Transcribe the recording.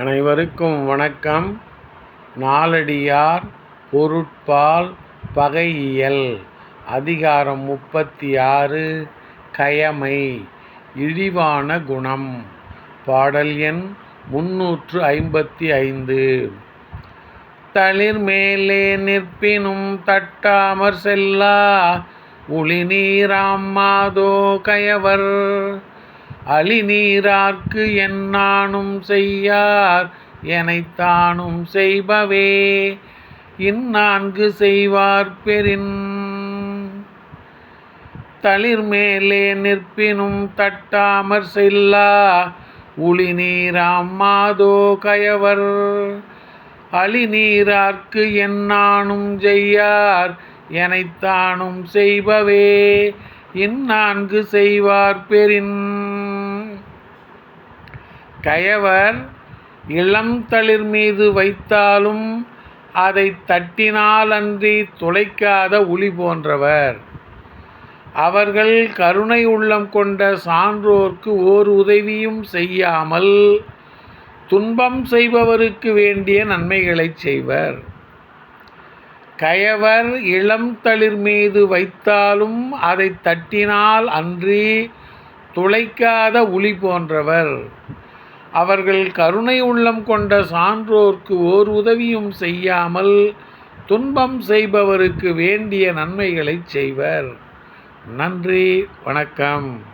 அனைவருக்கும் வணக்கம். நாலடியார் பொருட்பால் பகையியல் அதிகாரம் 36 கயமை இழிவான குணம். பாடல் எண் 355. தளிர்மேலே நிற்பினும் தட்டாமற் செல்லா உளிநீராம் மாதோ கயவர் அளிநீரார்க்கு என்னானும் செய்யார் எனைத்தானும் செய்பவே இந்நான்கு செய்வார் பெறின். தளிர்மேலே நிற்பினும் தட்டாமற் செல்லா உளிநீராம் மாதோ கயவர் அளிநீரார்க்கு என்னானும் செய்யார் எனைத்தானும் செய்பவே இந்நான்கு செய்வார் பெறின். கயவர் இளம் தளிர் மீது வைத்தாலும் அதை தட்டினால் அன்றி துளைக்காத உளி போன்றவர். அவர்கள் கருணை உள்ளம் கொண்ட சான்றோர்க்கு ஓர் உதவியும் செய்யாமல் துன்பம் செய்பவருக்கு வேண்டிய நன்மைகளை செய்வர். கயவர் இளம் தளிர் மீது வைத்தாலும் அதை தட்டினால் அன்றி துளைக்காத உளி போன்றவர். அவர்கள் கருணை உள்ளம் கொண்ட சான்றோர்க்கு ஓர் உதவியும் செய்யாமல் துன்பம் செய்பவருக்கு வேண்டிய நன்மைகளை செய்வர். நன்றி, வணக்கம்.